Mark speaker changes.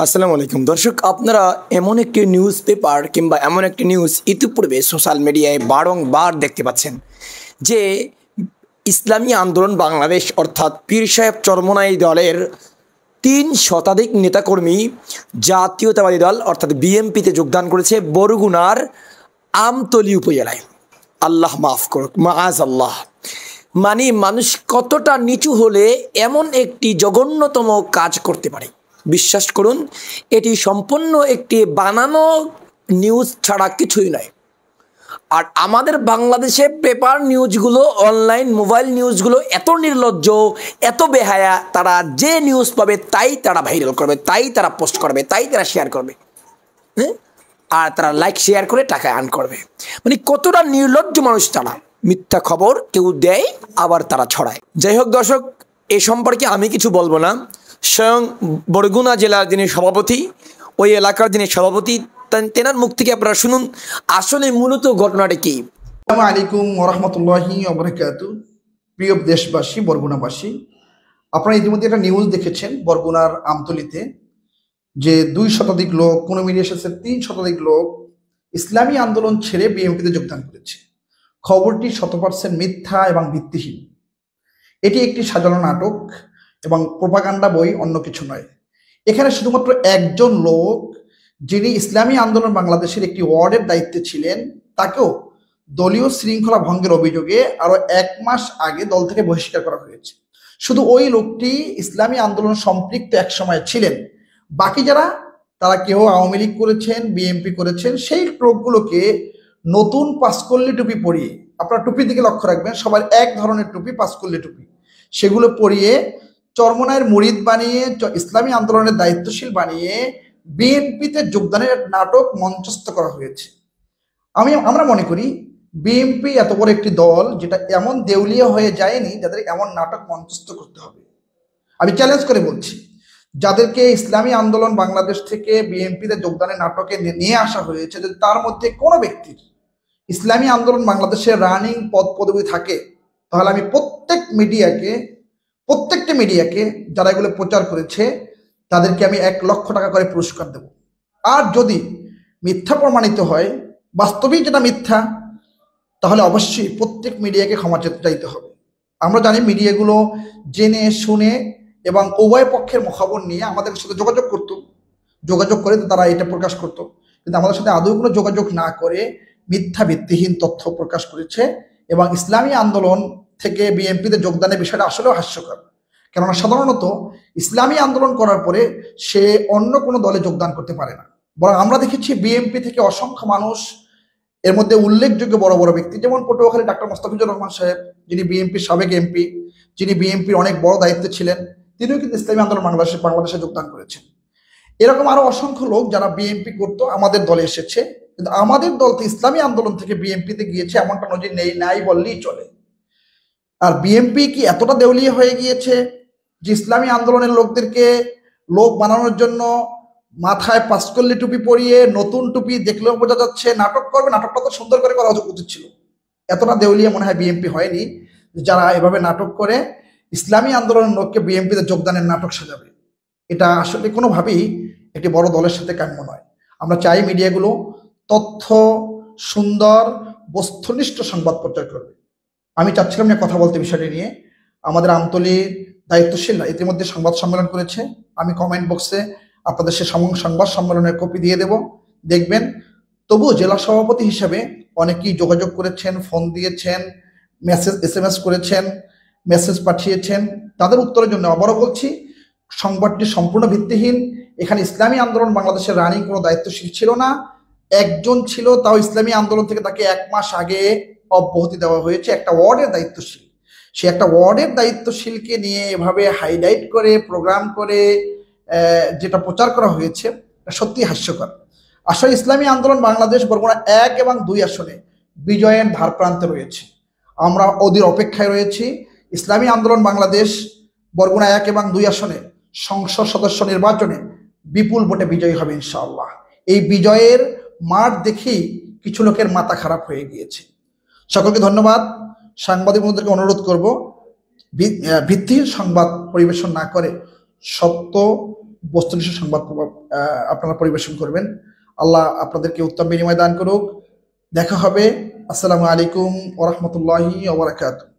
Speaker 1: আসসালামু আলাইকুম দর্শক, আপনারা এমন একটি নিউজ পেপার কিংবা এমন একটি নিউজ ইতিপূর্বে সোশ্যাল মিডিয়ায় বারংবার দেখতে পাচ্ছেন যে ইসলামী আন্দোলন বাংলাদেশ অর্থাৎ পীর সাহেব চরমোনাই দলের ৩ শতাধিক নেতাকর্মী জাতীয়তাবাদী দল অর্থাৎ বিএনপিতে যোগদান করেছে বরগুনার আমতলী উপজেলায়। আল্লাহ মাফ করুক, মাআযাল্লাহ। মানে মানুষ কতটা নিচু হলে এমন একটি জঘন্যতম কাজ করতে পারে? বিশ্বাস করুন, এটি সম্পূর্ণ একটি বানানো নিউজ ছাড়া কিছুই নয়। আর আমাদের বাংলাদেশে পেপার নিউজগুলো, অনলাইন মোবাইল নিউজগুলো এত নির্লজ্জ, এত বেহায়া, তারা যে নিউজ পাবে তাই তারা ভাইরাল করবে, তাই তারা পোস্ট করবে, তাই তারা শেয়ার করবে, হ্যাঁ, আর তারা লাইক শেয়ার করে টাকা আর্ন করবে। মানে কতটা নির্লজ্জ মানুষ তারা! মিথ্যা খবর কেউ দেয় আবার তারা ছড়ায়। যাই হোক দর্শক, এ সম্পর্কে আমি কিছু বলবো না। স্বয়ং বরগুনা জেলার যিনি সভাপতি, ওই এলাকার যিনি সভাপতি, তেনার মুখ থেকে আপনারা শুনুন আসলে মূলত ঘটনাটা কি।
Speaker 2: আসসালামু আলাইকুম ওয়া রাহমাতুল্লাহি ওয়া বারাকাতুহু। প্রিয় দেশবাসী, বরগুনাবাসী, আপনারা ইতিমধ্যে একটা নিউজ দেখেছেন বরগুনার আমতলীতে যে ২ শতাধিক লোক, কোনো মিডিয়া এসেছে ৩ শতাধিক লোক ইসলামী আন্দোলন ছেড়ে বিএনপিতে যোগদান করেছে। খবরটি ১০০% মিথ্যা এবং ভিত্তিহীন। এটি একটি সাজানো নাটক এবং প্রোপাগান্ডা বই, অন্য কিছু নয়। এখানে শুধুমাত্র একজন লোক, যিনি ইসলামী আন্দোলন বাংলাদেশের একটি ওয়ার্ডের দায়িত্বে ছিলেন, তাকেও দলীয় শৃঙ্খলা ভঙ্গের অভিযোগে আরো ১ মাস আগে দল থেকে বহিষ্কার করা হয়েছে। শুধু ওই লোকটি ইসলামী আন্দোলন সম্পৃক্ত এক সময় ছিলেন। বাকি যারা, তারা কেউ আওয়ামী লীগ করেছেন, বিএনপি করেছেন, সেই লোকগুলোকে নতুন পাঁচকল্লি টুপি পরিয়ে, আপনারা টুপির দিকে লক্ষ্য রাখবেন, সবার এক ধরনের টুপি, পাঁচকল্লি টুপি, সেগুলো পরিয়ে চরমোনাইয়ের মুরিদ বানিয়ে, ইসলামী আন্দোলনের দায়িত্বশীল বানিয়ে বিএনপিতে যোগদানের নাটক মঞ্চস্থ করা হয়েছে। আমরা মনে করি বিএনপি এত বড় একটি দল, যেটা এমন দেউলিয়া হয়ে যায়নি যাদের এমন নাটক মঞ্চস্থ করতে হবে। আমি চ্যালেঞ্জ করে বলছি, যাদেরকে ইসলামী আন্দোলন বাংলাদেশ থেকে বিএনপিতে যোগদানের নাটকে নিয়ে আসা হয়েছে, যদি তার মধ্যে কোনো ব্যক্তির ইসলামী আন্দোলন বাংলাদেশের রানিং পদ পদবি থাকে, তাহলে আমি প্রত্যেকটা মিডিয়াকে যারা এগুলো প্রচার করেছে তাদেরকে আমি ১ লক্ষ টাকা করে পুরস্কার দেব। আর যদি মিথ্যা প্রমাণিত হয়, বাস্তবিক যেটা মিথ্যা, তাহলে অবশ্যই প্রত্যেক মিডিয়াকে ক্ষমা চাইতে হবে। আমরা জানি মিডিয়াগুলো জেনে শুনে এবং উভয় পক্ষের খবর নিয়ে আমাদের সাথে যোগাযোগ করে তারা এটা প্রকাশ করত, কিন্তু আমাদের সাথে আদৌ কোনো যোগাযোগ না করে মিথ্যা ভিত্তিহীন তথ্য প্রকাশ করেছে। এবং ইসলামী আন্দোলন থেকে বিএনপিতে যোগদানের বিষয়টা আসলেও হাস্যকর। কেননা সাধারণত ইসলামী আন্দোলন করার পরে সে অন্য কোনো দলে যোগদান করতে পারে না। বরং আমরা দেখেছি বিএনপি থেকে অসংখ্য মানুষ, এর মধ্যে উল্লেখযোগ্য বড় বড় ব্যক্তি, যেমন পটুয়াখালী ডাক্তার মোস্তাফিজুর রহমান সাহেব, যিনি বিএনপির সাবেক এমপি, যিনি বিএনপির অনেক বড় দায়িত্বে ছিলেন, তিনিও কিন্তু ইসলামী আন্দোলন বাংলাদেশে যোগদান করেছেন। এরকম আরো অসংখ্য লোক যারা বিএনপি করতো আমাদের দলে এসেছে, কিন্তু আমাদের দল তো ইসলামী আন্দোলন থেকে বিএনপিতে গিয়েছে এমনটা নজির নাই বললেই চলে। আর বিএনপি কি এতটা দেউলিয়া হয়ে গিয়েছে যে ইসলামী আন্দোলনের লোকদেরকে লোক বানানোর জন্য মাথায় পাঁচকল্লি টুপি পরিয়ে, নতুন টুপি দেখলেও বোঝা যাচ্ছে নাটক করবে? নাটকটা তো সুন্দর করে করা উচিত ছিল। এতটা দেউলিয়া মনে হয় বিএনপি হয়নি যারা এভাবে নাটক করে ইসলামী আন্দোলনের লোককে বিএনপিতে যোগদানের নাটক সাজাবে। এটা আসলে কোনোভাবেই একটি বড় দলের সাথে কাম্য নয়। আমরা চাই মিডিয়াগুলো তথ্য, সুন্দর, বস্তুনিষ্ঠ সংবাদ প্রচার করবে। আমি চাচ্ছিলাম না কথা বলতে বিষয়টি নিয়ে। আমাদের আমতলীর দায়িত্বশীলরা ইতিমধ্যে সংবাদ সম্মেলন করেছে। আমি কমেন্ট বক্সে আপনাদের সে সংবাদ সম্মেলনের কপি দিয়ে দেব, দেখবেন। তবুও জেলা সভাপতি হিসেবে অনেকেই যোগাযোগ করেছেন, ফোন দিয়েছেন, SMS করেছেন, মেসেজ পাঠিয়েছেন। তাদের উত্তরের জন্য আবারও বলছি, সংবাদটি সম্পূর্ণ ভিত্তিহীন। এখানে ইসলামী আন্দোলন বাংলাদেশের রানিং কোনো দায়িত্বশীল ছিল না। একজন ছিল, তাও ইসলামী আন্দোলন থেকে তাকে ১ মাস আগে অব্যাহতি দেওয়া হয়েছে, একটা ওয়ার্ডের দায়িত্বশীল। সে একটা ওয়ার্ডের দায়িত্বশীলকে নিয়ে এভাবে হাইলাইট করে, প্রোগ্রাম করে যেটা প্রচার করা হয়েছে, সত্যি হাস্যকর। আসলে ইসলামী আন্দোলন বাংলাদেশ বরগুনা ১ এবং ২ আসনে বিজয়ের ধারপ্রান্তে রয়েছে। আমরা ওদের অপেক্ষায় রয়েছি। ইসলামী আন্দোলন বাংলাদেশ বরগুনা ১ এবং ২ আসনে সংসদ সদস্য নির্বাচনে বিপুল ভোটে বিজয়ী হবে ইনশাআল্লাহ। এই বিজয়ের মাঠ দেখেই কিছু লোকের মাথা খারাপ হয়ে গিয়েছে। সকলকে ধন্যবাদ। সাংবাদিক বন্ধুদেরকে অনুরোধ করব, ভিত্তিহীন সংবাদ পরিবেশন না করে সত্য, বস্তুনিষ্ঠ সংবাদ আপনারা পরিবেশন করবেন। আল্লাহ আপনাদেরকে উত্তম বিনিময় দান করুক। দেখা হবে। আসসালামু আলাইকুম ওয়া রাহমাতুল্লাহি ওয়া বারাকাতুহু।